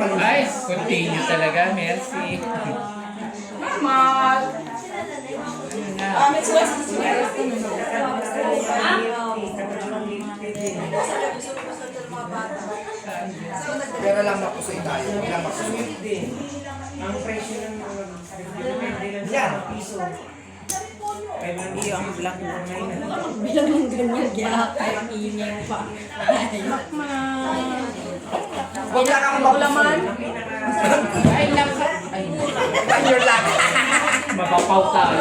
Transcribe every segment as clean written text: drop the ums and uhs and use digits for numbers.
Ay, continue talaga, merci. Mama! Miss West. Pero lang mapusoy tayo. Ilang mapusoy. Ang presyo ng Yan. Iyo ang black na ngayon. Bilang ng ganyan, kaya kaya ingay pa. Huwag lang ang maulaman. Ay, nako. Ay, Your luck. mapapaw tayo.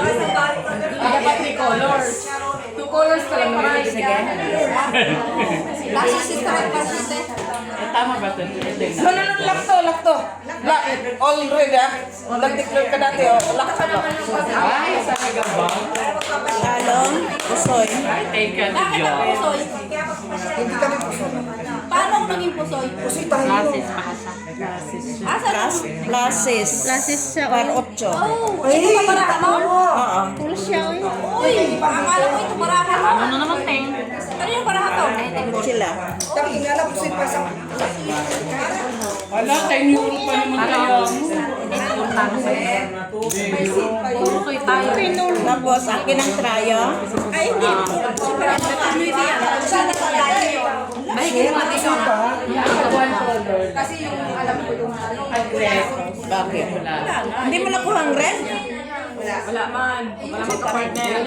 Dapat 3 colors. 2 colors pa lang naman. Lasa si Strike pa siya. Eh, tama ba ito? Ito yung No, lakto. Already ah. Nag-declare ka dati oh. Lakto ba? Ay, talaga ba? Talong, pusoy. Ay, take ka na Bakit ang Diyos. pusoy? Hindi kami pusoy. Paano ang naging pusoy? Pusoy tayo. Plasis. Lasis siya. Par 8. Oh, ito pa barahan mo? Oo. Full siya. Uy, akala ko ito barahan mo. Ano naman, Teng? Ano yung barahan to? Sila. Tapi nga lang pusoy pa sa... Wala, 10 euro pa naman kaya mo. Pusoy tayo. Tapos, akin ang trayo. Ay, hindi. Super ano ito yan? Mahigit pati siya. Kasi yung alam ko yung ano. Bakit? Wala. Hindi mo nakuha ang rent? Wala man. Wala man ka-partner.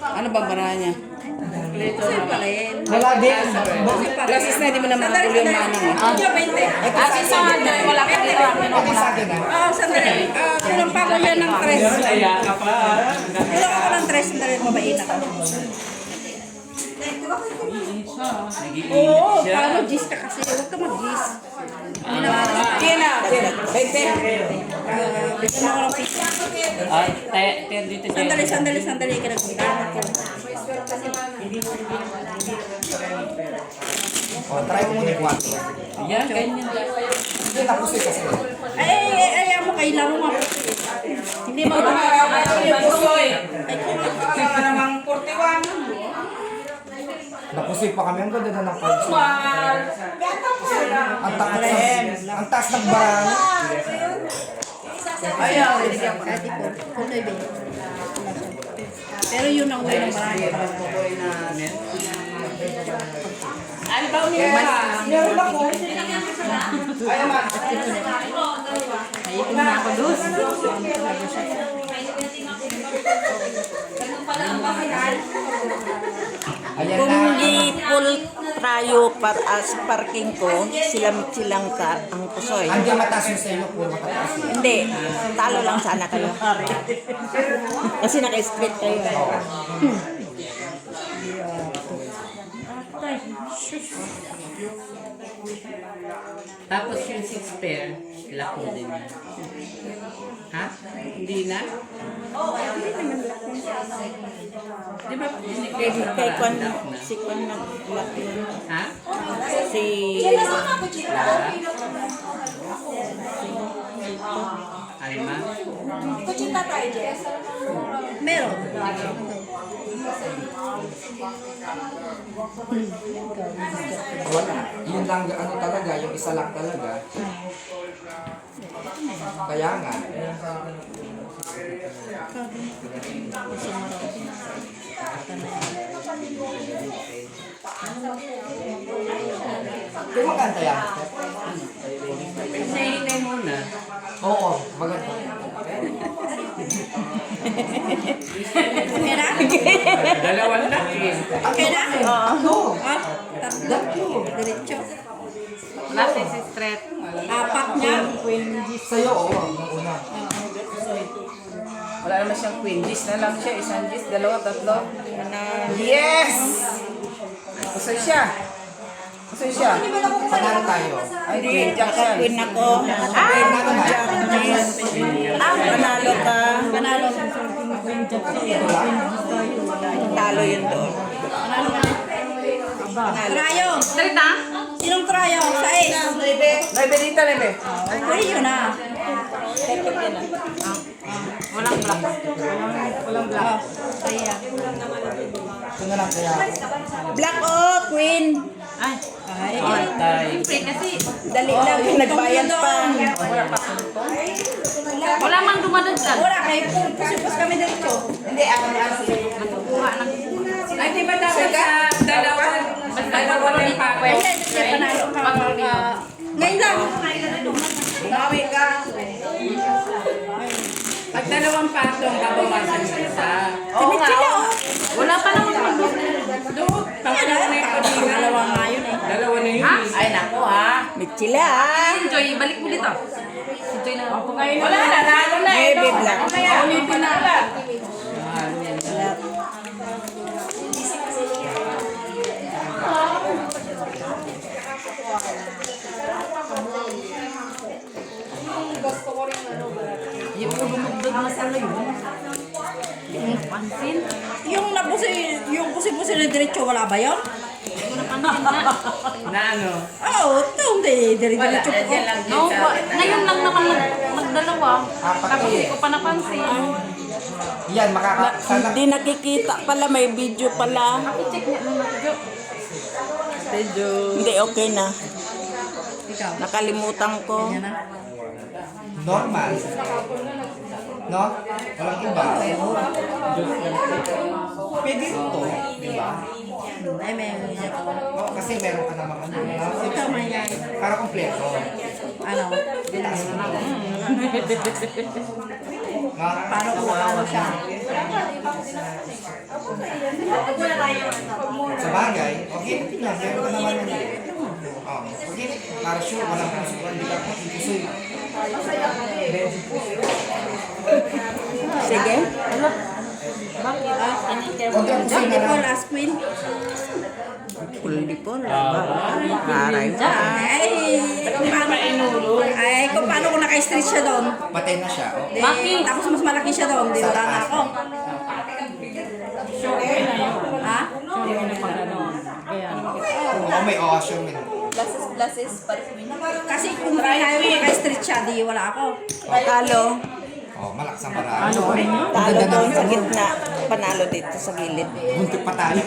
Ano ba barahan niya? Pusoy pa rin. Wala din. Plasis na, hindi mo naman natuloy yung manang eh. Yung 20. Kasi sa dahil wala ka dito. Okay sa akin ah. Oo, sandali. Kulang pa ko yan ng 3. Kaya ka pa. Kulang ako ng 3. Sandali, mabain ako. Oo, paano gis ka kasi? Huwag ka mag-gis. Kina, 20. Bigyan ako ng pizza. Ay, tayo dito siya. Sandali ka nagbilang ako. O, try mo muna yung 4. Yan, ganyan lang. Hindi na pusoy kasi. Ay, mo kailangan mo. Hindi mo Pusoy. Ay, namang 41. Napusoy pa kami. Ang ganda na ng cards. Ang taas ng barang. Ayaw. pero yun ang way ng marami. Ano ba umiyak? Meron ako. Ayaw ma. Ayun na ako doon. Ayan Kung na. hindi full trayo para sa parking ko, silang ka ang pusoy. Hindi mataas yung sa'yo. Puro matataas yun. Hindi, talo lang sana kayo. Kasi naka-straight kayo. Tapos yung 6 pair, lako din yan. Ha? Hindi na? Di ba? Kay Kwan, si Kwan nag-lock yun. Ha? Si... Alma? Meron. Wala. Yun lang, ano talaga, yung isa lang talaga. Kaya nga. Kung maganda yan. Hinay muna. Oo, maganda. Okay na? Dalawang laki. Okay na? Oo. Ah, tatlo. Diretso. Laki si straight. Apat niya. Sa'yo, oo, ang una. Wala naman siyang queen. Gis na lang siya. Isang gis, dalawa, tatlo. Yes! Pusoy siya. Pusoy siya. Panalo tayo. Ay, queen, jack siya. Queen ako. Queen ako, jack. Panalo ka. Panalo. Talo yun doon. Trayo. Salita? Sinong trayo? Sa A. Lebe dito, lebe. Pwede yun ah. Walang black. Walang black. Kaya. Ito na lang kaya. Black o queen. Ay. Patay. Siyempre kasi Dali lang, nagbayad pa. wala mang dumadagdag. Wala, kayo pusipos kami dito. Hindi, Kuha ng Ay, di ba dapat sa dalawa na yung papel? Hindi, panalo ka. Ngayon lang. Bawi ka. Pag dalawang patong, babawasan sa isa. Oo nga. wala pa naman Doon, pangalawa na yung kanina. Dalawa nga yun eh. Dalawa na yun. Ha? Ay, nako ha. Michila ah. Si Joy, balik mo dito. Si Joy na. Wala na, nalo na eh. Baby no? black. Kaya, ulitin na lang. Yung lumugdog na sa yun. Yung pansin. Yung pusi-pusi na diretso, wala ba yun? Hindi ko napansin na. Na ano? Oo, ito hindi. Wala, Diretso dyan lang No, din ngayon lang naman nagdalawa. Apat Tapos eh. hindi ko pa napansin. Yan, makakasala. Hindi nakikita pala, may video pala. I-check niya nung nagjo. Hindi, okay na. Nakalimutan ko. Normal. No? Walang iba. Pwede ito, di ba? Ay, may Oo, kasi meron ka namang ano. tama yan. Para kompleto. Ano? Ha? Paano kung ano siya? Sa bagay, okay, tingnan, meron ka naman yun. Oh, okay, para sure, walang puso, hindi ka pusoy. Sige. Kontra pusoy na lang. Last queen. Pulipol. Aray mo. Ay, kung paano ko naka-street siya doon. Patay na siya. Oh. Eh, tapos mas malaki siya doon. Di wala na ako. Ha? Oo, may oasyon. Kasi kung ayaw ko naka-street siya, di wala ako. Talo. Oh, malakas ang paraan. Talo doon sa gitna. Panalo dito sa gilid. Muntik pa tayo.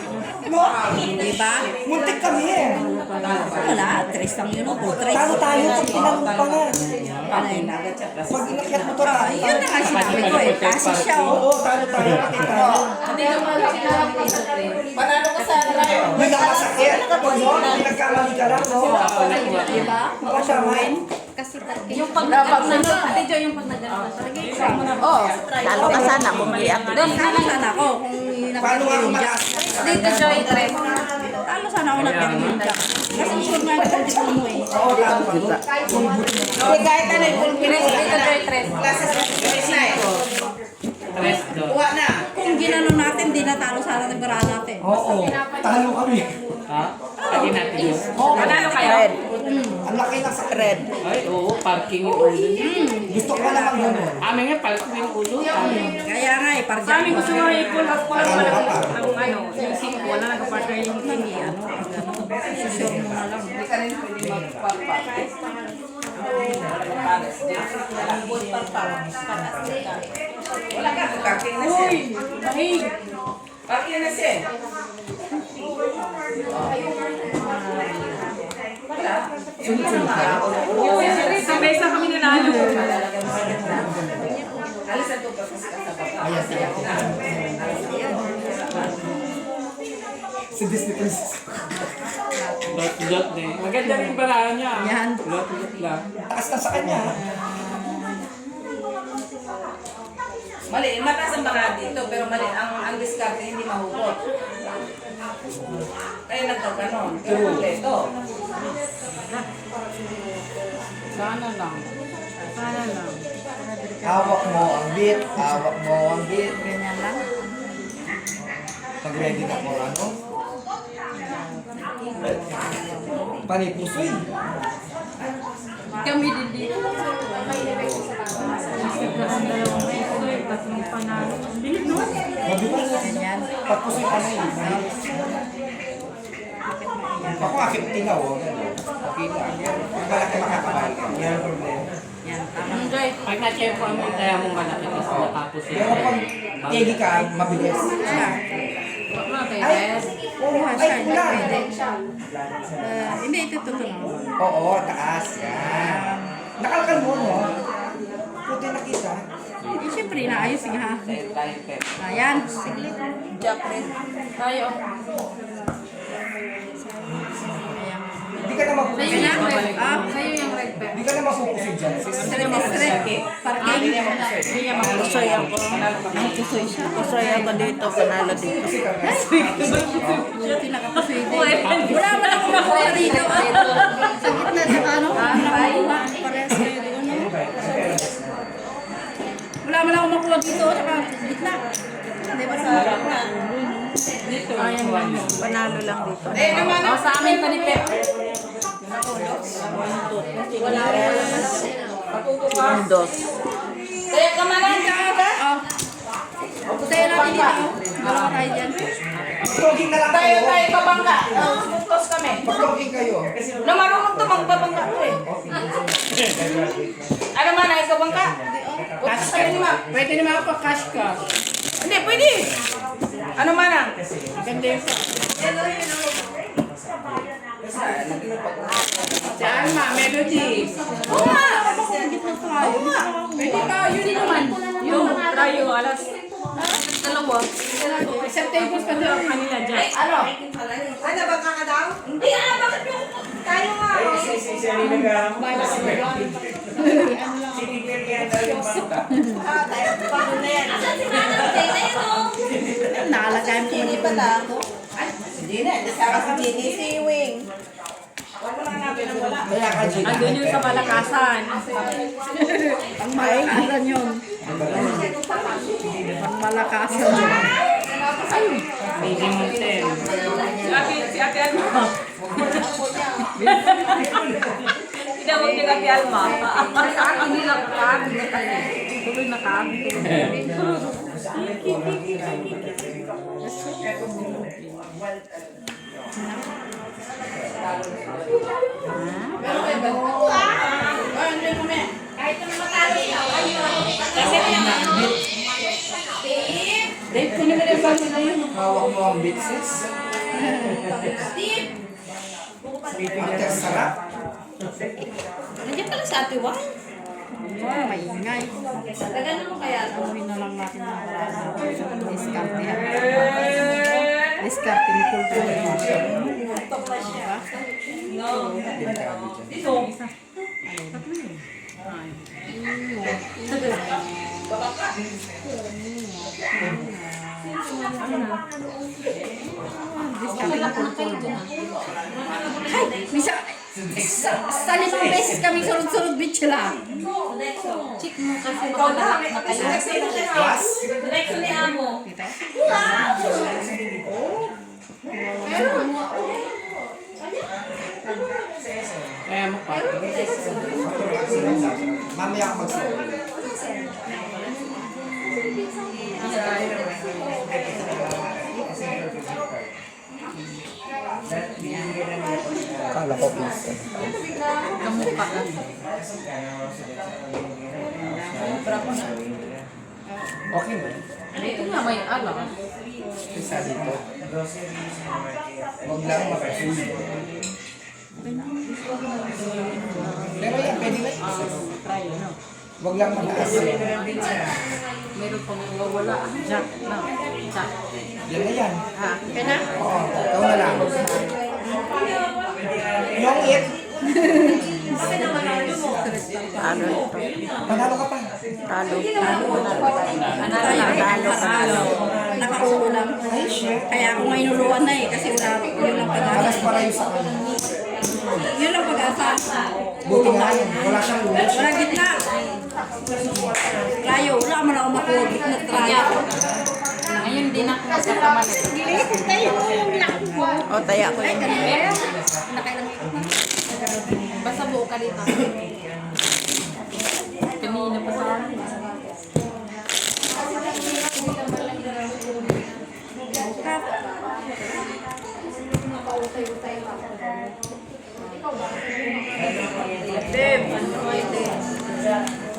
Di ba? Muntik kami eh. Wala. Tres lang yun. O, tres. Talo tayo pag inang pa nga. Ano yun? Pag inakyat mo to tayo. Yun na nga sinabi ko eh. Kasi siya o. Oo, talo tayo. Panalo ka sa tayo. May nakasakit. May nagkamali ka lang. No? Di ba? Makasama eh. Yung pag Ate Joy, yung pag nagdalawa. Oo. Talo ka sana kung di ako. Doon, Talo sana ako kung Paano nga kung nakapag malakas? Dito Joy, tres. Talo sana ako nagpag-injak. Kasi sure nga ito mo eh. Oo, talo ka. Hindi kahit ano yung Tres, dito Joy, tres. Tres doon. Kuha na. Kung ginano natin, di natalo sana ng baraan natin. Oo, talo kami. Ha? Lagi natin yun. Panalo kayo? Ang laki ng sa red. Ay, oo, parking yung ulo. Gusto ko lang ganun. Amin nga, parking yung ulo. Kaya nga eh, parang Sa amin gusto nga i-pull up pa Talo ka pa. ang ano, yung sink, wala nagpa-partner yung hindi ano. Susure mo na lang. Hindi ka rin pwede magpapa. Wala ka, parking na siya. Parking na siya. Sunod-sunod ka. Sa mesa kami nanalo. Alis na ito kasi sa baba. Ayan, sige. Si Disney Princess. Dot-dot din. Maganda rin paraan niya. Yan. Lot-lot lang. Takas na sa kanya. Mali, mataas ang baka dito, pero mali, ang diskarte hindi mahugot. Kaya nagkaganon, pero kompleto. Sana lang. Sana lang. Hawak mo ang beat. Hawak mo ang beat. Ganyan lang. Pag ready na po ano. Panipusoy. Kami din dito. Mabilis. Papusoy pa na yun. Ako nga 50 na oh. Okay lang. Malaki makakabalik. Yan ang problema. Yan, tama. Enjoy. Pag na-check ko ang kaya mong malaki kasi natapos yun. Pero pag tegi ka, mabilis. Ay, oo, ay, kulang. Hindi, ito lang. Oo, taas. Yan. Nakalkal mo, no? Puti nakita. Eh, siyempre, naayos nga. Ayan. Jack rin. Tayo. Hindi ka na mapupusin. Sa'yo na? Ah, Sa'yo yung red pepper. Hindi ka na mapupusin dyan. parking. Hindi niya makusoy ako. Kusoy siya. Kusoy ako dito. Panalo dito. Buti nakapusoy din. Wala mo na akong makuha dito. Sa gitna, sa ano? Nakakuha. Parehas kayo doon. Wala mo na akong makuha dito. Sa gitna. Hindi ba sa Dito. Ayan lang. Panalo lang dito. naman. Sa amin pa ni Pep. Yung dos. Kaya kamalan ka ka. Tayo natin dito. Dalawa tayo dyan. Mag-jogging na lang Tayo kayo. kabangka. Puntos kami. Mag-jogging kayo. Na marunong to magbabangka ko eh. Ano man ay kabangka? Puntos kami ni Ma'am. Pwede naman ako cash ka. Hindi, pwede. Ano man ang? Ganda yung sa. Si Alma, Melody. Oo nga. Oo nga. Pwede ba? Yun naman. Yung tayo, alas. Dalawa. Isang tables pa doon kanila dyan. Ano? Ay, nabangka ka daw? Hindi ah, bakit yung tayo nga? Ah, tayo pa na yan. Asan si Manang Jay na yun oh? Nakalagay mo Hindi pa na. Ay, hindi na. Kasama si Jenny, si Wing. Huwag mo lang natin ang wala. Kaya ka, Gina. Andun yung sa malakasan. Ang malakasan yun. Ang malakasan yun. Si Ate Alma. Tinawag niya Ate Alma. Hindi lang ka. Tuloy na ka. Kahit na matalo siya, kasi Dave, kunin mo na yung bago na yun. Hawak mo ang bitses. Ang sarap. nandiyan pala sa Ate Juan. Maingay. Tagan mo kaya. Gawin na lang natin ng marasa. Diskarte. Diskarte ni Paul. Sa limang beses kami sunod-sunod beach lang. Chick mo kasi makalak na kayo. Plus, Direksyon ni Amo. Kaya mo pa. mamaya ako mag-sorry. Kala ko pizza. Kamukha lang. Okay mo? Ito nga may alam. Isa dito. Huwag lang makasul. Pero yan, pwede na. Try no. Huwag lang mataas. Meron pang wala. Jack na. Jack. Yan na yan. Ha? Okay na? Oo, ikaw na lang. Yung it, Talo ito. panalo ka pa. Talo. Talo. Nakaulo lang. Kaya ako ngayon nuluan na eh. Kasi wala, yun lang Alas pag-asa. para yung sa kanya. Yun lang pag-asa. Buti nga yun. Wala siyang lulos. Wala gitna. Trayo. Wala man ako makuha. Gitna trayo. Ngayon din ako sa kamay. Gilipin tayo. Yung laki mo. O, taya ko Ay, yun. kanina. Nakailang Basta buo ka dito. Kanina pa sa akin.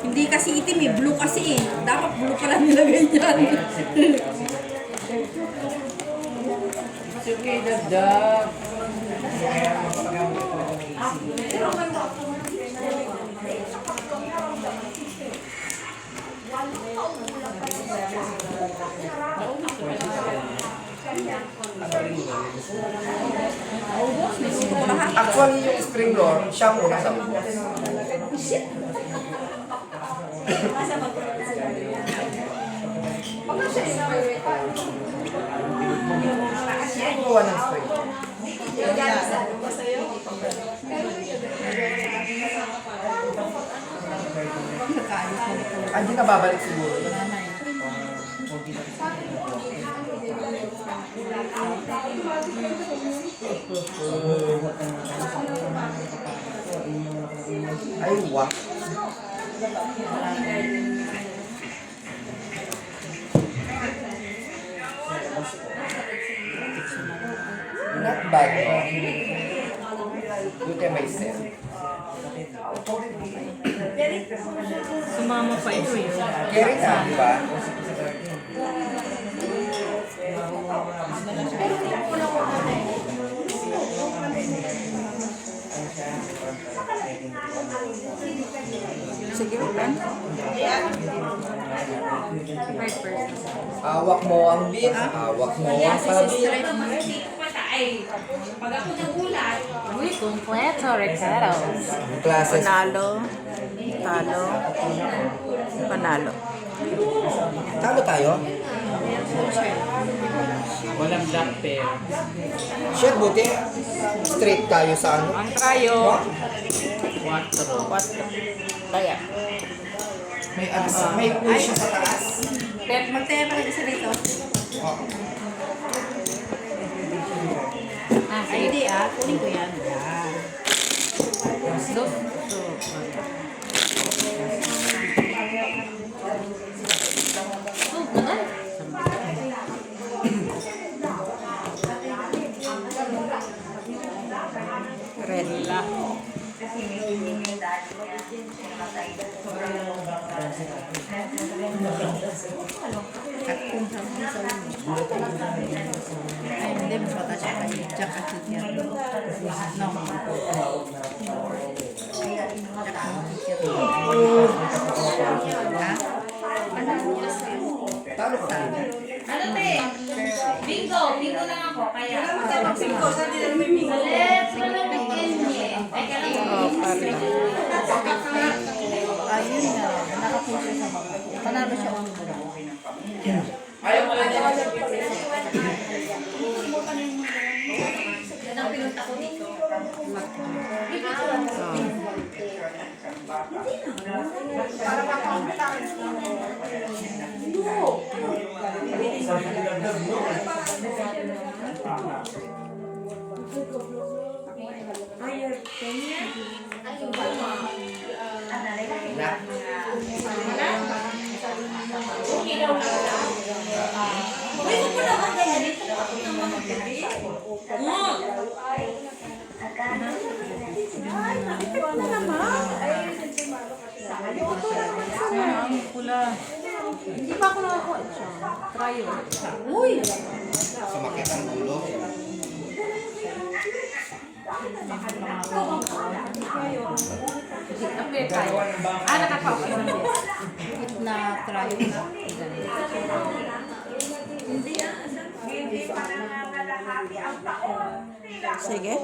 Hindi kasi itim eh, blue kasi eh. Dapat blue pala nilagay dyan. Sige, dagdag. Actually, yung spring roll, siya muna sa ubos. Kumuha ng spring. Hindi na babalik siguro. Ay, wow. Not bad, no? Buti may set. Sumama pa ito eh. Carry na, di ba? Sige, ulan. Awak mo ang beef, awak mo ang sabi. Pag ako nagulat, Uy, kompleto, Ricardo's. Classes. Panalo. Talo. Panalo. Talo tayo? Walang black pair. Shit, buti. Straight tayo sa ano. Ang trayo. 4. 4. Kaya. May may pool siya sa taas. Pep, magtaya pa rin isa rito. Oh. Ay, hindi kunin ko yan. Yan. Red la. At kung sabi sa ay, hindi, mas mata siya kayo. Jack at yan. No. Ha? Talo ka. ano te? Bingo! Bingo lang ako. Kaya. Bingo, saan din naman may bingo? Let's go na weekend eh. Ay, kailangan Oh, pare. Ayun na. Nakapuso siya. Panalo siya. Ayaw mo lang naman sa Yan ang pinunta ko dito. Ang pula. Hindi pa ako nakakuha siya. Trayo. Uy! Sumakit ang ulo. Apir tayo. Nakapausin ng bes. Na trayo na. Sige.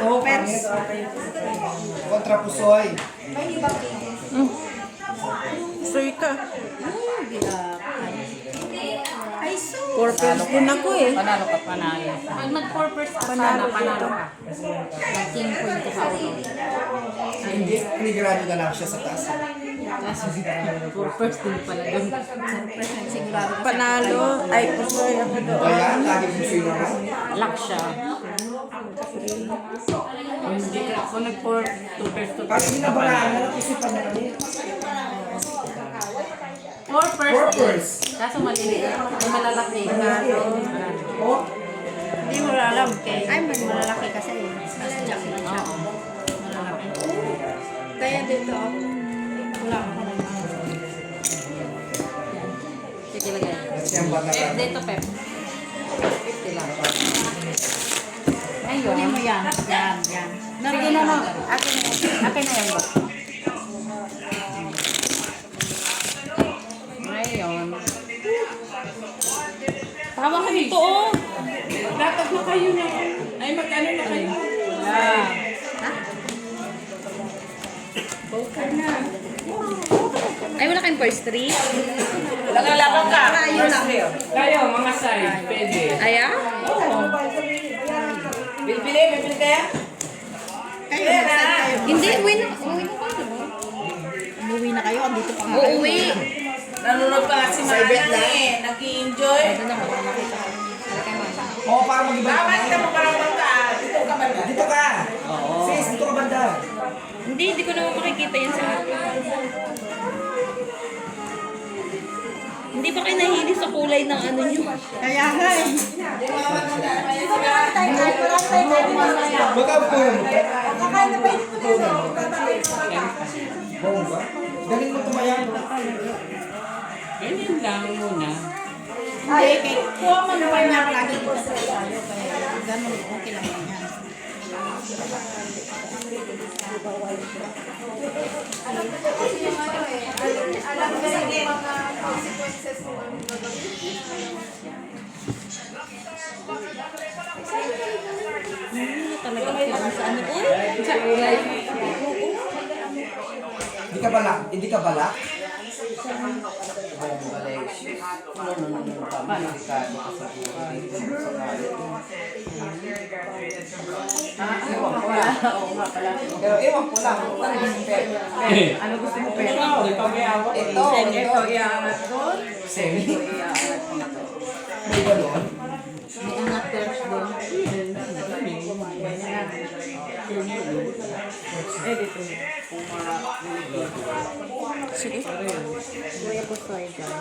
Overs. Kontra Pusoy. Soy ka. Ay, so. Purpose din ako eh. Panalo ka, panalo. Pag nag-purpose ka sana, panalo ka. King point ko sa ulo. Hindi, pinigrado na lang siya sa taas. Purpose din pala doon. Present sigurado kasi. Panalo. Ay, pusoy ako doon. Ayan, lagi Pusoy na lang. Lock siya. Hindi ka ako nag-purpose to Kasi binabaraan na lang isipan na kami. Purpose. Kaso maliliit. May malalaki. Oh, Hindi mo alam kay. Ay, may malalaki kasi. Mas jack na siya. Malalaki. Kaya dito, wala ko. Sige, lagay. Kasi ang bata Pep, pa. dito, Pep. 50 lang. Ayun. Kunin mo yan. Yan, yan. Sige na, no. Akin na yan, boss. Ngayon. Tawa ka dito, oh. Dapat na kayo na. Ay, magkano na kayo? Yeah. Ay, wala kayong first three? Lalaban ka. Kayo lang. Kayo, mga size. Pwede. Aya? Bibili kaya? Kayo, hindi, uwi na. Uwi na kayo. Umuwi na kayo, andito pa nga kayo. Uuwi. Nanonood pa nga si Manang eh. Nag-i-enjoy. Oo, para mag-iba. Tama, kita mo parang bangka. Dito ka ba na? Dito ka! Sis, dito ka banda. Hindi ko naman makikita yan sa akin. Hindi ba kayo nahihilig sa kulay ng ano nyo? Kaya nga eh. Baka po yun. Bawang ba? Galing mo tumayan. Ganyan lang muna. Hindi, kuha mo naman niya lagi dito sa tayo. Kaya ganun, okay lang yan. Alam ko sa mga consequences mo ang gagawin. Talaga parang sa ano ko? Sa kulay. Hindi ka balak? Hindi ka balak? Pero ewan ko lang. Ano gusto mo, Pep? Ito, iaangat doon. Semi? Ito, iaangat dito. May balon? May angat first doon. Eh, dito. Sige. Kuya ko soy dyan.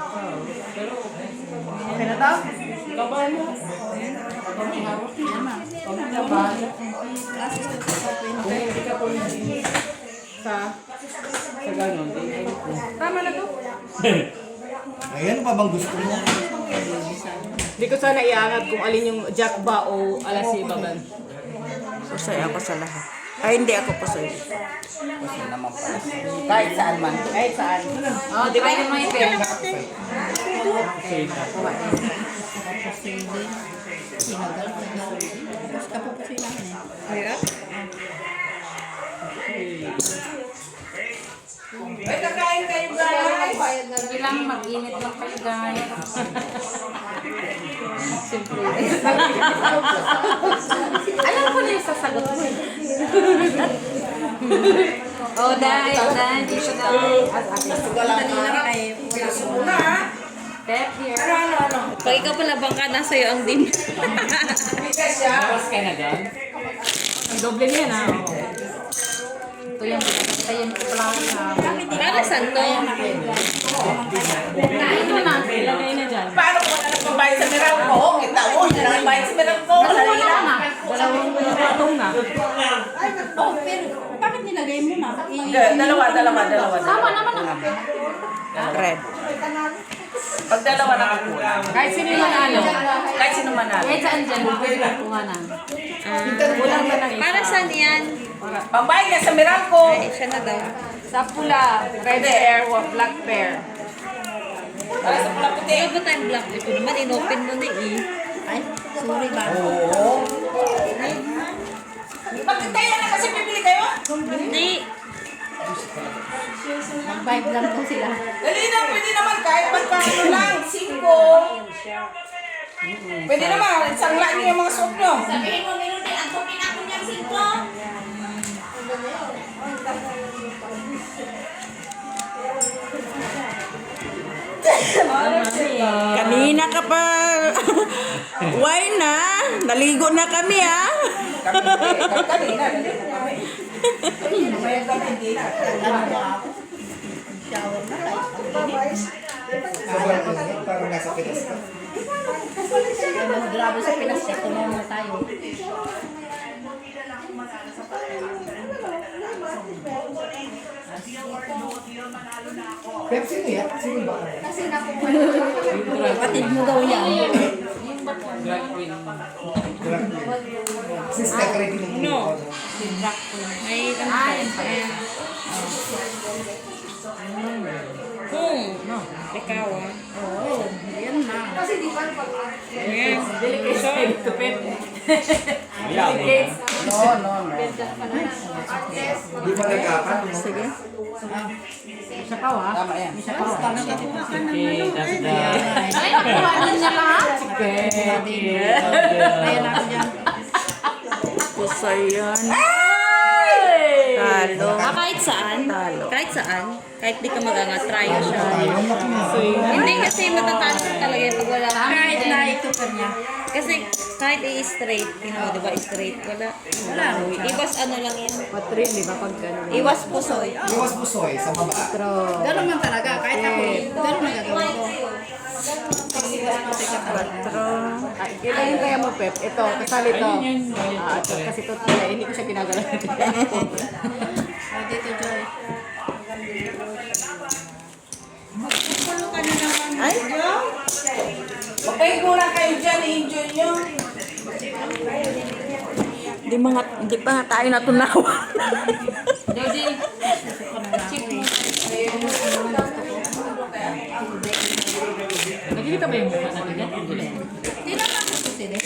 Okay na daw? Kabahan mo. Kung hindi ka po sa ganun, Tama na to. Ayan, pa bang gusto mo? Hindi ko sana iangat kung alin yung jack ba o alas si Baban. Pusoy ako sa lahat. Ay, hindi ako pusoy. Kasi naman pala. Kahit saan man. Kahit saan. Oh, di ba yung mga ipin? Ay, kakain kayo guys. Sige lang, mag-init lang kayo guys. Siyempre. Alam ko na yung sasagot mo. Oh, dahil, dito daw. Kanina kayo. Una ha. Pep here. Ano? Pag ikaw pala bangka, nasa iyo ang dim. Bigas siya. Tapos ka na doon? Ang doble niya na. Ito yung pinagtayin ko pala sa... Para saan to? Kain mo na. Ilagay na dyan. Paano kung wala nagpabayad sa mirang ko? Kita mo, hindi na nagbayad sa mirang ko. Dalawa na. Dalawang patong na. Oh, pero bakit nilagay mo na? Dalawa. Sama naman ang Red. Pag dalawa na kakulang. Kahit sino manalo. Kahit sino manalo. kahit saan dyan, pwede ka kuha na. Kulang na ng isa. Para saan yan? Pambayad niya sa mirang ko. Ay, siya na daw. Sa pula, red pair, black pair. Para sa pula puti. Ano ba tayong black? Ito naman, inopen mo na eh. Ay, sorry ba? Oo. Bakit tayo na kasi pipili kayo? Hindi. Mag-vibe lang po sila. Dali na, pwede naman kahit magkano lang. 5. Pwede naman, isang lang niyo yung mga suot nyo. Sabihin mo, meron din ang tupin ako niyang 5. Kanina ka pa. Why na? Naligo na kami ah. Kanina, dali na kami. May kami, hindi na. Shower na tayo. Parang nasa Pinas ka. Grabe sa Pinas, ito na tayo. Pero sino yan? Sino ba? Kapatid mo daw yan. Drag queen. Sister ka rin din. No. May no. Ikaw ah. Oo, yan na. Ayan. So, No. Di pa nagkapan. Sige. Isa pa wa. Tama yan. Isa pa wa. Okay, that's the... Ay, nakuha niya lahat. Ayan ako dyan. kusay yan. Talo. Kahit saan? Talo. Kahit saan? Kahit di ka mag-angat, try mo siya. Tayo. Hindi kasi matatalo ka talaga yung pag wala kang kahit na ito pa niya. Kasi kahit i-straight, mo, di ba, straight, wala. Iwas ano lang yan. Patrin, di ba? Pag ganun. Iwas pusoy. Iwas busoy sa baba. Ganun man talaga, kahit ako, ganun man gagawin ko. Kailangan kaya mo, Pep. Ito, kasali ito. Kasi ito, hindi ko siya ginagalaw. Dito, Joy. Ay? Okay, muna kayo dyan. I-enjoy nyo. Hindi pa nga tayo natunawa. Jody, check mo. Nakikita ba yung mukha natin yan? Hindi naman ako susili.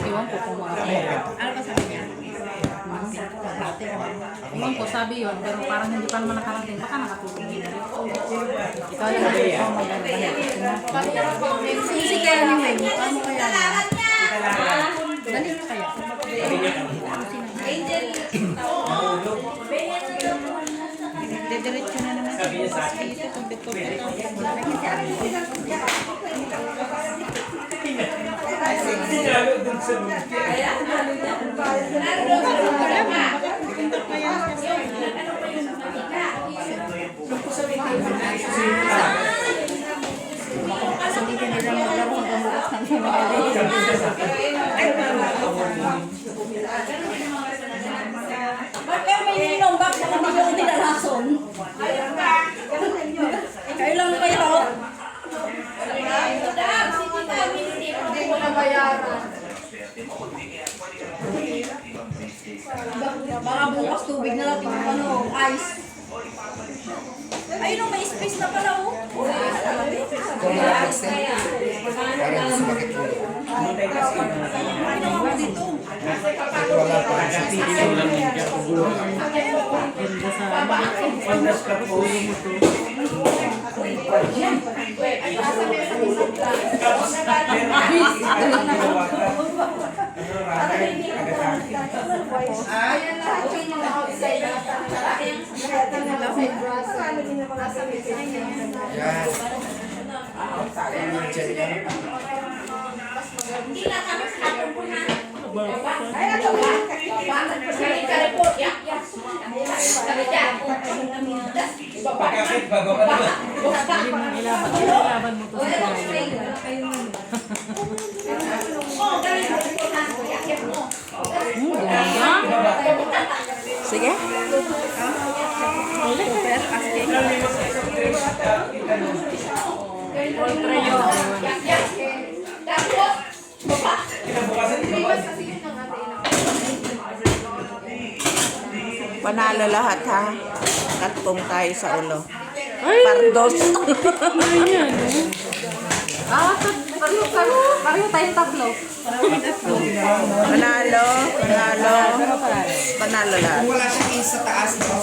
Iwan ko kung mga ano ba sabi niya? Iwan ko sabi yun, pero parang hindi pa naman nakarating. Baka nakatulong din. Ikaw yung Susi kaya ni Weng. Ano kaya na? Dali na kaya. Dediretso na naman. Dito, kung dito. Sulitin nila maglaro hanggang bukas ng Ba't kayo may ninong back na hindi yung tinalason? Kayo lang kayo. Hindi mo na bayaran. Baka bukas tubig na lang pang ano, ice. Ayun, may space na pala oh. Kung na-extend, parang sumakit mo. Ano ako dito? At wala pa rin siya. Yan. Sige. Super asking. Panalo lahat ha. Katpong tayo sa ulo. Pardos. Pareho tayong tatlo. Panalo. Panalo lahat. Kung wala siyang ace sa taas, no?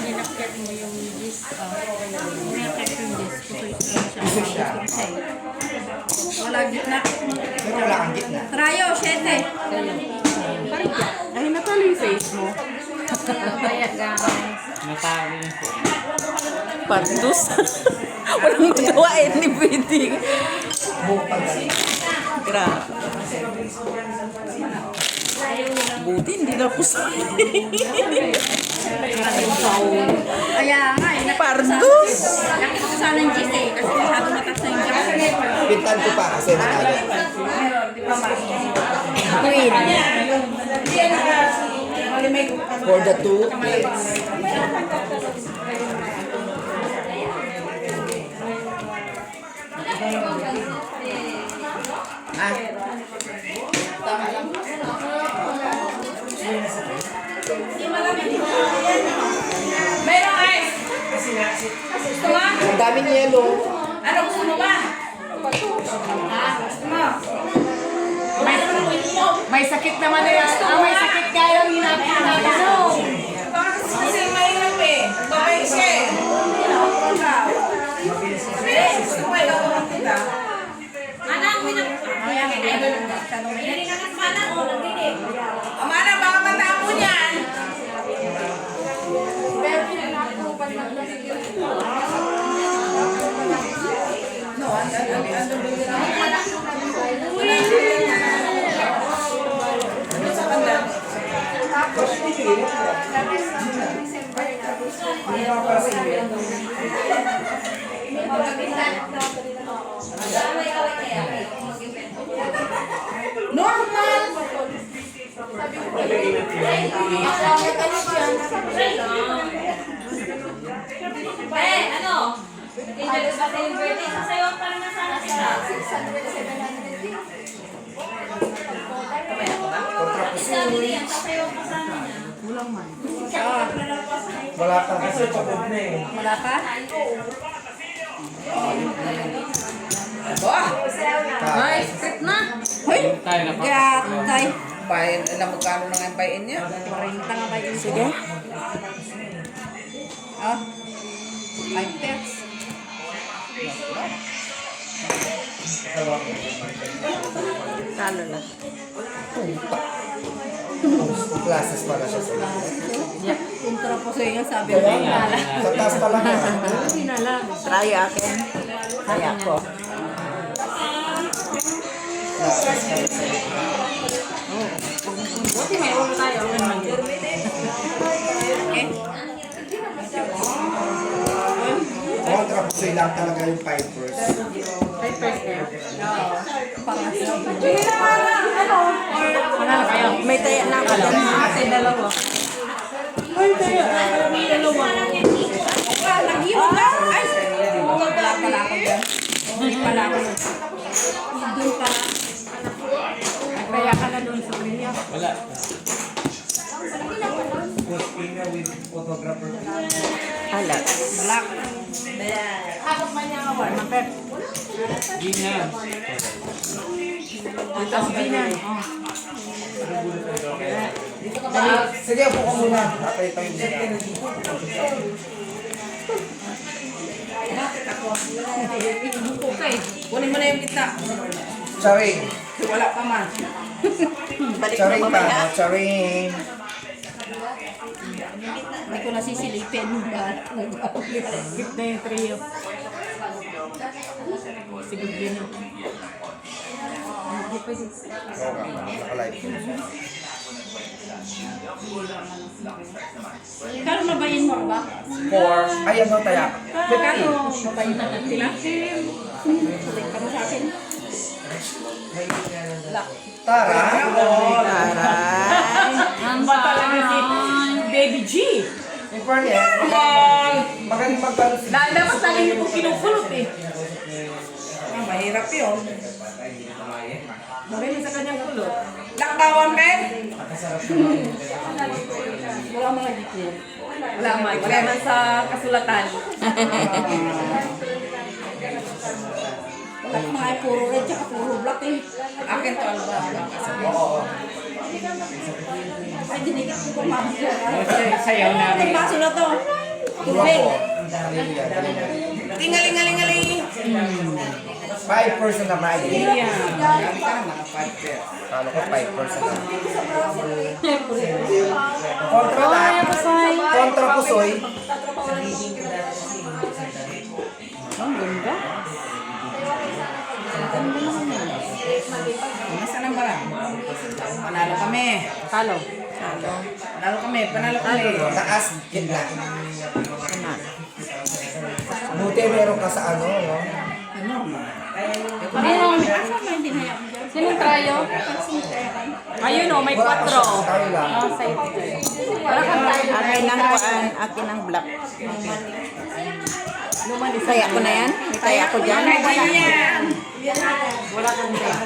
Ninakit mo yung gis. Ninakit yung gis. Gusto siya. Wala gitna. Pero wala kang gitna. Trayo, 7. Ay, natalo yung face mo. Kaya guys. Natalo yun po. Pardos. Walang magawa anything. Grabe. Buti hindi na ako sa Kaya nga eh. Pardos. Nakita ko sana yung gis eh. Kasi masyadong mataas na yung gis. Pintan ko pa kasi nanalo. Queen. For the two plates. Ah, Meron ice. Gusto mo? Ang daming yelo. Ano gusto mo ba? Gusto mo? May sakit naman na yan. May sakit kaya yung hinapin-hinapin. Kasi mahirap eh. Babay siya eh. Gusto mo ikaw kita? Anak, pinag-dali na ng mana ko, nagdidig. Amana, baka matamo niyan. Normal! Ano? Introduce ka sa yung birthday. Sasayawan pa naman sana sila. Ang dami niyan, sasayawan pa sana niya. Wala pa kasi pagod na eh. Wala pa? Ay, strip na. Hoy! tayo na pa. Gatay. Bayan, alam mo kano na nga ang bayan niya? 40 nga ba yun? Sige. Oh. 5 pets. Talo na. Classes pala siya sa Intro po sa inyo, sabi ko. Sa taas pala na. Try akin. Kaya ko. Classes pala siya. Kontra po sa'yo lang talaga yung pipers. May taya na ako dyan. Nag-iwan ka? Ay! Wala pala ako dyan. Hindi pala ako. Doon pala. Kaya ka na doon sa kanya. Wala. Post-pina with photographer. Alat. Black. Di na. Sige, upo ka muna. Atay tayo muna. Okay, kunin mo na yung kita. Charing. Wala pa man. Balik na Charing pa. mamaya. No? Charing. Hindi ko nasisilipin. Gift na yung trio. Siguro din yun. Nakalive. Kano mabayin mo ba? For, ay ano taya? Magkano? Mabayin na natin. Sulit ka mo sa akin. Tara. Taray. Ang ba talaga si Baby G? In fairness, magaling magkano si Dapat talaga yung kinukulot eh. Mahirap yun. Magaling sa kanyang kulot. Laktawan, men? Wala mga dito. Wala man. Wala man sa kasulatan. Wala mga puro red tsaka puro black eh. Akin to alba. Oo. Ay, dinikit ko kung mabigyan. Sayaw namin. Itong baso na to. Dua Tubig. po. Tingaling-aling-aling. 5% na may. Dami ka na mga 5 pairs. Kalo ko 5% na. Kontra na. Kontra po, soy. Ang ganda. Nasaan ang barang? Panalo kami. Talo. Panalo kami. Panalo kami. Taas, gitna. Ano? Buti meron ka sa ano, no? Meron. Asa ba hindi naya mo dyan? Sinong trayo? Ayun o, may 4. Tayo lang. Wala kang trayo. Akin ang kuan, akin ang black. Kaya ko na yan? Kaya ko dyan? Wala kang trayo.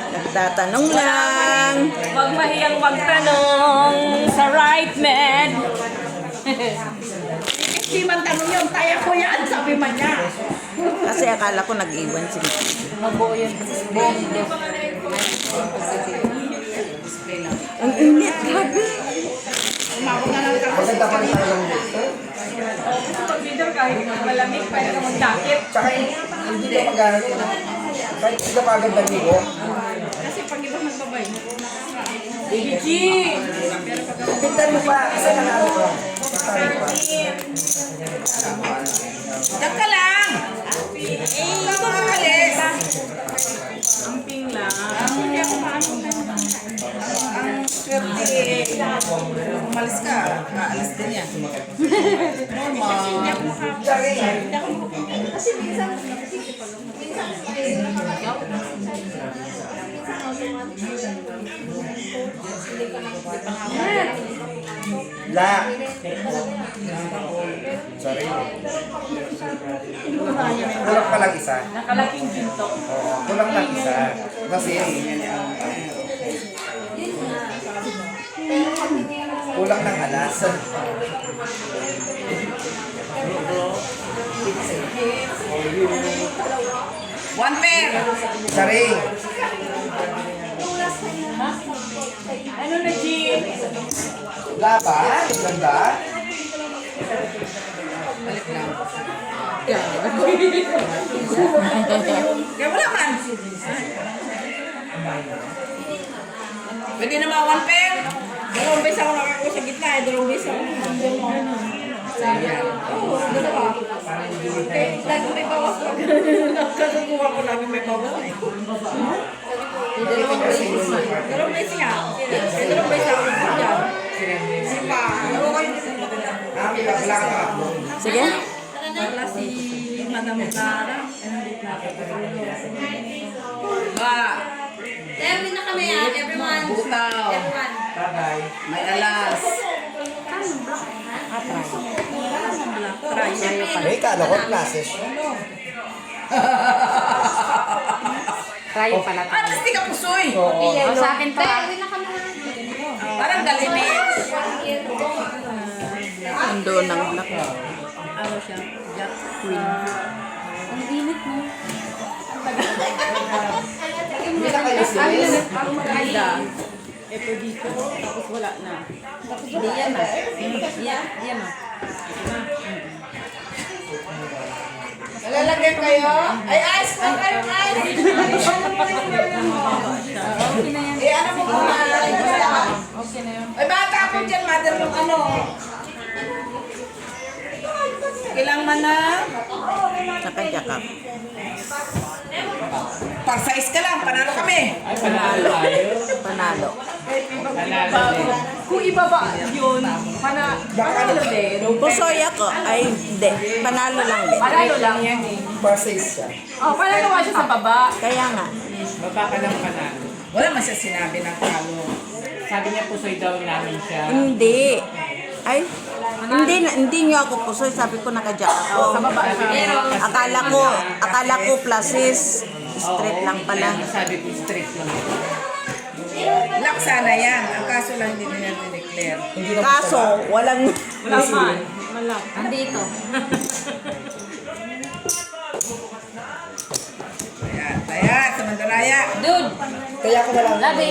Nagtatanong lang. Huwag mahiyang magtanong sa right man. Hindi man tanong yun, kaya ko yan, sabi man niya. Kasi akala ko nag-iwan sila. Mabuo yun. Buong left. Ang init, grabe. Maganda pa rin tayo lang dito. Pag dito kahit malamig, pwede ka mag-jacket. Tsaka hindi ka mag-aral ko. Kahit hindi ka pa agad naligo. Kasi pag iba magbabay. Baby G! Pintan mo pa. Isa na ano ko. Diyan ka lang. Hindi ko makalis. Camping lang. Ang swerte, umalis ka, aalis din yan. La. Sorry. Kulang pa lang isa. Nakalaking ginto. Oo, kulang lang isa. Kasi kulang ng alas. One pair. Sorry. Ano na, G? Laban? Ganda? Kaya wala man. Pwede naman one pair. Dalawang beses ako nakakuha sa gitna, dalawang beses ako nandun mo. Oo, dalawa. Eh, lagi may bawas pag nakakuha ko, lagi may bawas. Dalawang beses. Dalawang beses nga. Eh, dalawang beses ako dyan. Si Pa. Ano ko yung Wala ka na. Sige. wala si Madam Clara. Ba, Every na kami everyone. butaw. Everyone. May alas. May kala ko classes. Trayo pala. Alas di ka pusoy. Oo. Sa akin pa. Every na kami. Parang galimit. Ando ng black. Ano siya? Jack Queen. Ang init mo. Hindi na kayo sis. Ang maganda. Ito dito. Tapos wala na. Hindi yan na. Yan na. Nalalagay kayo? Ay, ice po kayo, ice! Okay na yan. Eh, ano mo muna? Okay na yun. Ay, bata ako dyan, mother ng ano. Kailang man na? Saka jakap. Pang size ka lang, panalo kami. Panalo. Panalo. Kung ibaba yun, panalo din. Pusoy ako. Ay, hindi. Panalo lang din. Panalo lang yan eh. Passes siya. Oh, panalo nga siya sa baba. Kaya nga. Baba ka ng panalo. Wala man siya sinabi ng talo. Sabi niya pusoy daw namin siya. Hindi. Ay, hindi niyo ako pusoy. Sabi ko nakajak ako. Sa baba. Akala ko pluses. Straight lang pala. Sabi ko straight lang. Lock sana yan. Ang kaso lang hindi nila dineclare. Kaso, walang... Wala man. Wala. Andito. Ayan, ayan, sa Mandaraya. Dude! Kaya ko na lang. Labi.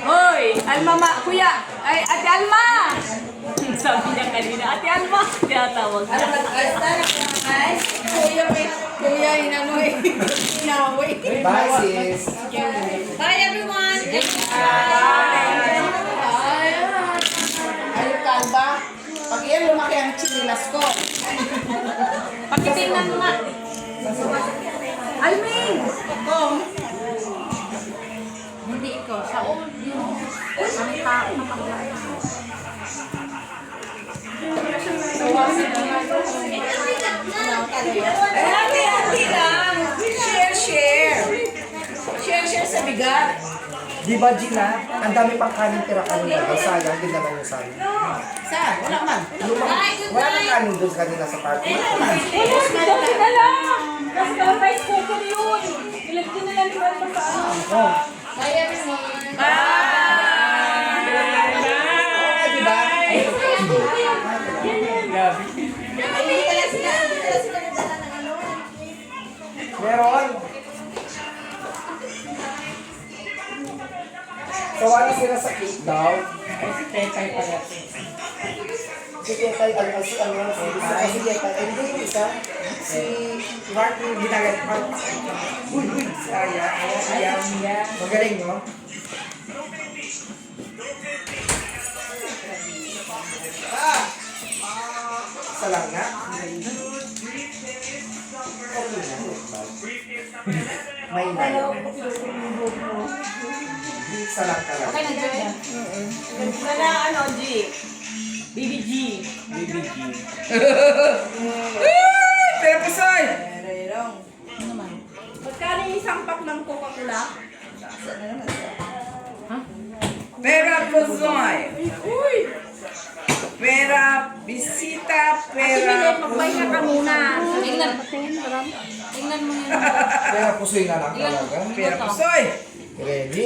Hoy! Alma ma... Kuya! Ay, Ate Alma! Sabi niya kanina, Ate Alma! Tinatawag. Ano nag-ice na? Nag-ice? Kuya, inano eh. Inaway. Bye sis. Bye everyone. Ayun, Kalba. Pag yan, lumaki ang chinilas ko. Pakitingnan mo nga. Almin! Kung, Hindi ikaw. Sa old yun. Ang tao na paglalaan. Ay, hati-hati lang. Share. Share sa bigat. Di ba, Gina? Ang dami pang kanin tira kanina. Ay, sayang. Din naman yung sayang. Saan? Wala man. Wala nang kanin doon kanina sa party. Oo, di ba? Meron. Tawagin sila sa cake daw. Si Tetay pala. Sige tayo, si sige tayo. Hindi yung isa. Si Mark yung ginagat. Uy, sayang. Magaling, no? Isa lang nga. Okay na. May na. Isa lang talaga. Pero pasoy. Magkano yung isang pack ng Coca-Cola? Pera pasoy. Pera bisita. Sige, magpahinga ka muna. Tingnan mo yun. Kaya pusoy na lang talaga. Pera pasoy. Ready?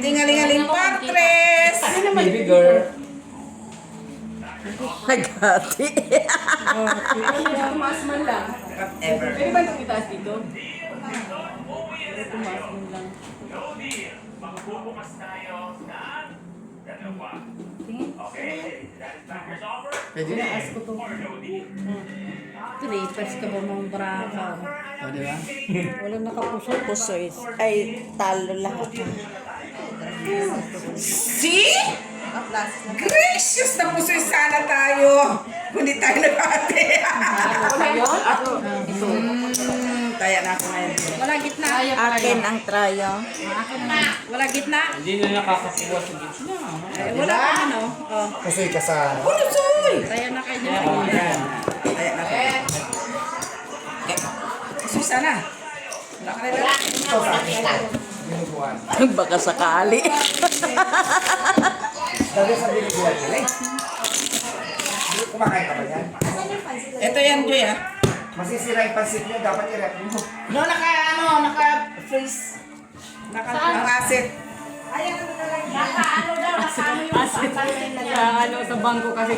Tingalingaling patres. Baby girl. Nagati. Tumaas man lang. Whatever. Pwede ba itong itaas dito? Pwede na. Trippers ka ba mong braka? O, di ba? Wala nakapusok. Pusoy. Ay, talo lahat. See? Gracious na pusoy sana tayo. Kundi tayo nag-ate. Kaya na ako ngayon. Wala gitna. Akin ang trayo. Wala gitna. Hindi na nakakakuha sa gitna. Wala ka ano. Oh, Pusoy ka sa... Pusoy! kaya na kayo. Ayan. Kaya na ako. Okay. Pusoy sana. Wala ka na lang. Ito sa akin. Binubuan. Baka sakali. Dali sa binubuan nila eh. Kumakain ka ba yan? Ito yan, Joy, ah. Masisira yung pansit nyo, dapat i-rep mo. No, naka-freeze. Naka-acid. Sa bangko kasi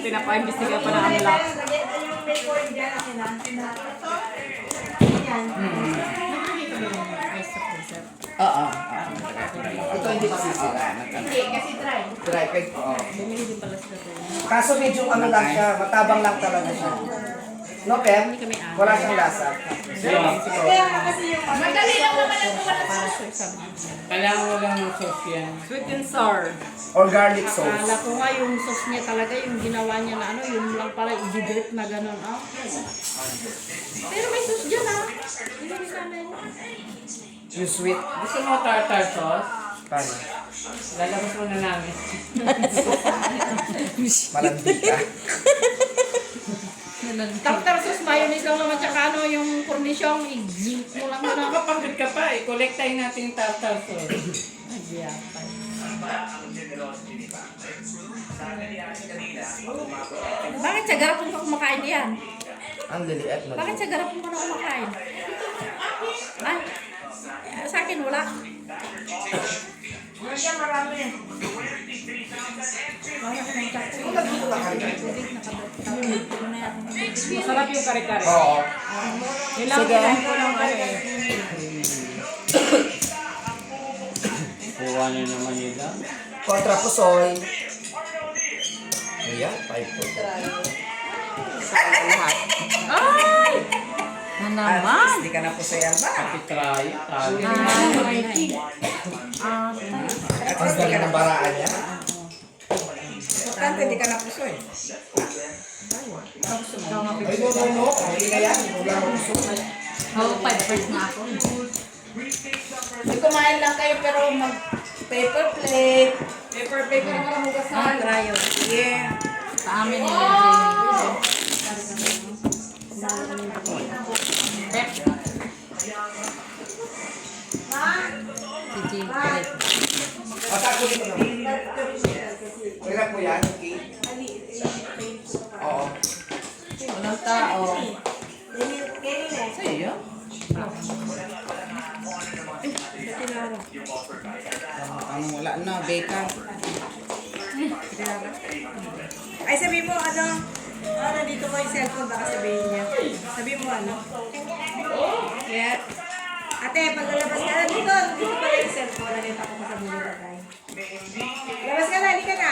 pinapa-imbestiga pa na ang lock. Oo. Ito hindi masisira. Hindi, kasi try. Dry cake. Oo. Kaso medyo ano lang siya, matabang lang talaga siya. No, Pem? Wala siyang lasa. Madali lang naman ang tumalas. Kailangan mo lang ng sauce yan. Sweet and sour. Or garlic Akala sauce. ko nga yung sauce niya talaga, yung ginawa niya na ano, yung lang pala i-drip na gano'n. Oh. Pero may sauce dyan ah. Hindi mo sana yun. Yung sweet. Gusto mo tartar sauce? Paano? Lalabas mo na namin. Malandi ka. Tartar sauce, mayonnaise lang naman, tsaka ano, yung cornichon, i-drip mo lang na. Nakapagod ka pa eh. Kolektahin natin yung tartar sauce. Bakit sa garapon ka kumakain yan? Ang liliit na. Bakit sa garapon ka na kumakain? Ay, sa akin wala. Masarap yung kare-kare. Oo. Sige. Kuha na naman nila. Kontra pusoy. Ayan, 5 po. Ay! Na At naman. least, di ka na pusoyan ba? Try. Tali. At Ang least, di ka galing na ng baraan niya. Importante, di ka na pusoy. Ay, no. Hindi na yan. Wala mo pusoy. Oo, 5 first na ako. Hindi kumain lang kayo pero mag paper plate. Paper plate na naman ang hugasan. Trayo. Yeah. Sa amin nila, Jamie. Tago dito naman. Hirap mo yan, okay? Oo. Walang tao. Sa'yo? Ano wala na, beka. Ay, sabi mo, dito ko yung cellphone, baka sabihin niya. Sabi mo, Yeah. Ate, pag lalabas ka na dito pala yung cellphone, nalita ko sa bulo na tayo. Labas ka na, hindi ka na.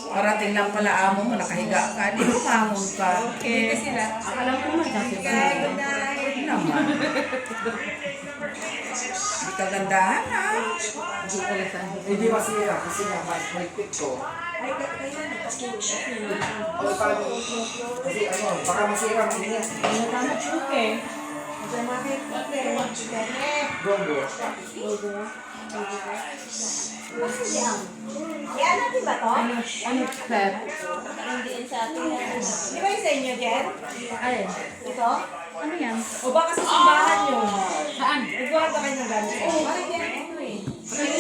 Parating lang pala amo mo, nakahiga ka. Di mo pangon ka. Okay. Kasi sila. Alam ko naman kasi. Good night. Hindi naman. Hindi ka gandahan ha. Hindi masira kasi nga may pick ko. O paano? Kasi ano, baka masira mo niya. Okay. Gongo. Yan natin ba to? Ano pet? Hindi sa atin. Di ba yung sa inyo, Jen? Ay, Ito? ano yan? O baka sa simbahan nyo? Saan? Nagbuhat ba kayo ng gamit? Oo, parang yan ano eh.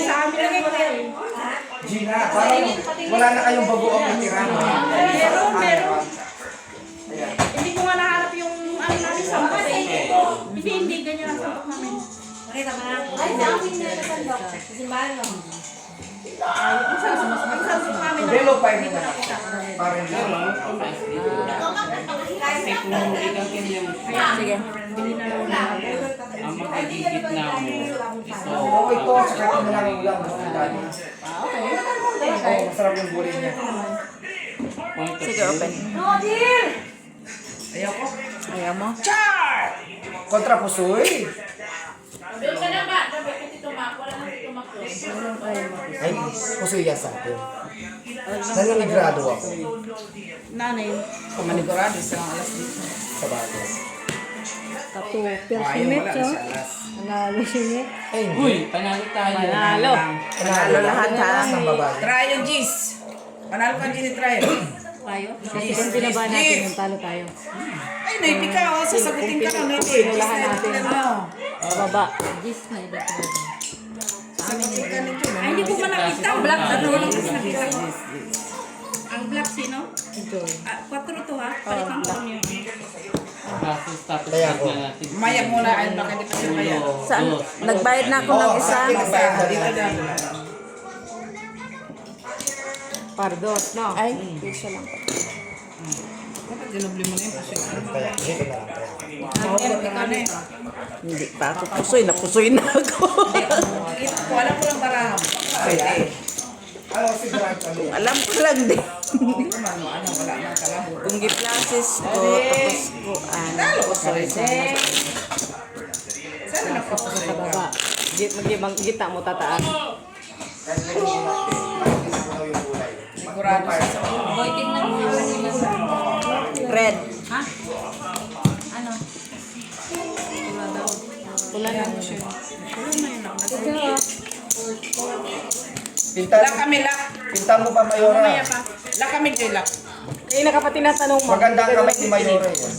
Sa amin lang yung mga Ha? Gina, parang wala na kayong bagoong natira. Meron. Ayan. Hindi ko nga nahanap yung ano namin sa Hindi, ganyan ang sampok namin. Nakita mo na? Ay, sa amin na nasandok. Sa simbahan mo. Ang sampok namin. Belo pa yun na. Parang belo. Sige, bili na lang ako. Ang magigit na mo. Oo, ito. Saka ito na lang yung ulam. Oo, masarap yung gulay niya. Sige, open. Ayaw ko. Ayaw mo? Kontra pusoy. Doon ka na ba? Dapat kasi tumak. Wala nang tumak. Ay, pusoy yan sa akin. Naninigrado ako Nanay. Kumanigurado sa mga alas dito. sa bagay. Tato. Ayaw, wala na sa alas. Nalo siya. Ay, hindi. Uy, panalo tayo. Panalo. Panalo lahat ha. Ng babae. Try yung Gis. Panalo ka Gis, try. Tayo. Kasi kung binaba natin yung talo tayo. Ay, naipik ka. O, sasagutin ka na. Pinulahan natin. Bababa. Gis na iba ko. Sagutin ka nito. Ay, hindi ko pa nakita. Ang black. Ano lang kasi nakita ko. Ang black sino? Ah, 4 to ha? Palitan ko niyo. Tapos Kaya ko. na natin. Mayag muna. Ay, baka hindi pa siya mayag. Saan? Nagbayad na ako ng Oo, isa. sa akin nagbayad na Dito rin. na. Pardos, no? Ay, isa lang. Bakit dinubli mo na yung pasyon? Kaya, dito na lang. Mahulog ka na eh. Hindi pa ako pusoy. Napusoy na ako. Wala ko lang baraham. Kaya, ano si Grant ano? Alam ko lang din. Hindi ko man, ano, wala man kalabo. Kung giplases ko, tapos ko, pusoy sa Sana nagpapusoy Sa ka. baba. Gita mo tataan. Kahit may hindi yung gulay. Sigurado sa Boy, tingnan mo. red. Ha? Ano? Wala na. Pinta, Lak kami, lak. pinta mo pa, Mayora. Lak kami, Joy, lak. Eh, nakapatinatanong mo. Maganda ang kamay ni Mayora yan.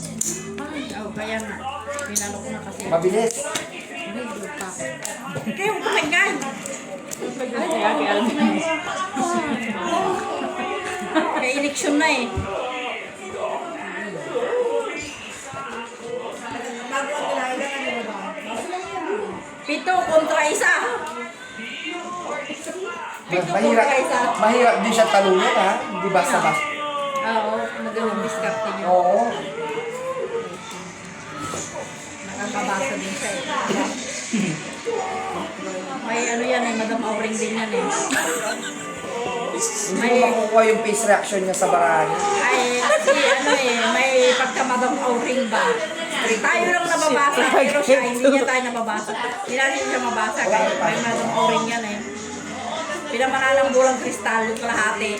Oh, kaya nga. Pinalo ko na kasi. Mabilis. Kayo, kumaingan. Kaya eleksyon na eh. Pito kontra isa. Mahirap din siya talunan ha. Hindi basta-basta. Oo, magaling diskarte niyo. Oo. Nakakabasa din siya eh. May ano yan eh, Madam Auring din yan eh. Hindi ko makukuha yung face reaction niya sa barahan. Ay, kasi ano eh, may pagka Madam Auring ba? Tayo lang nababasa, pero siya, hindi niya tayo nababasa. Hindi natin siya mabasa, kaya may Madam Auring yan eh. Pinamanalang bulang kristal yung kalahati.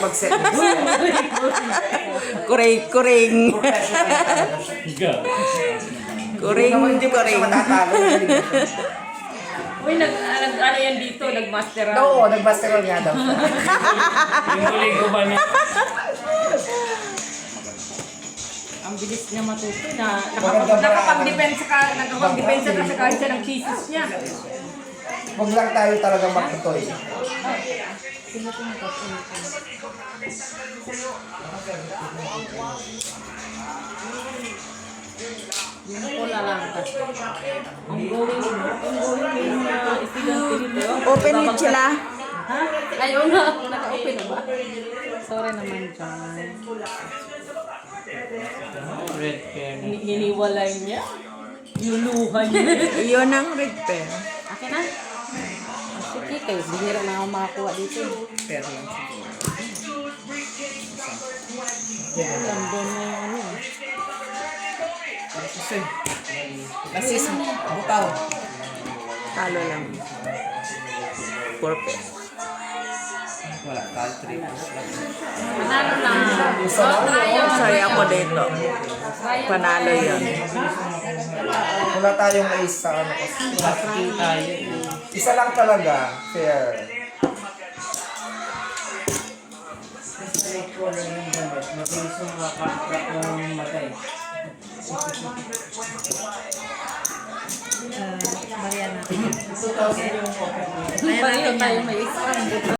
Mag-set. Kuring. Kuring, Hindi mo siya matatalo. Uy, ano yan dito? Nag-master Oo, nag-masteral nga daw. Yung huli ko ba niya? Ang bilis niya matuto na Maganda ba? nakapag-depensa ka sa kahit siya ng thesis niya. Huwag lang tayo talagang magtutoy. Yung pula lang. Ang going yung mga estudyante dito. Open it sila. Ha? Ayaw na. Naka-open na ba? Sorry naman dyan. Red pear na. Hiniwalay niya. Yuluhan niya. Iyon ang red pear. Akin na. Sige kayo. Bihira na ako makakuha dito. Pear lang siguro. Ganda na yung ano. Nasis, butaw. Talo lang. 4 pear. Wala, tal 3 plus lang. Panalo na. Tayo. Sorry ako dito. Panalo yun. Wala tayong ace sa ano kasi. Basking tayo. Isa lang talaga, fair. Mabilis yung makakakrak ng matay. Pareho tayo may isa.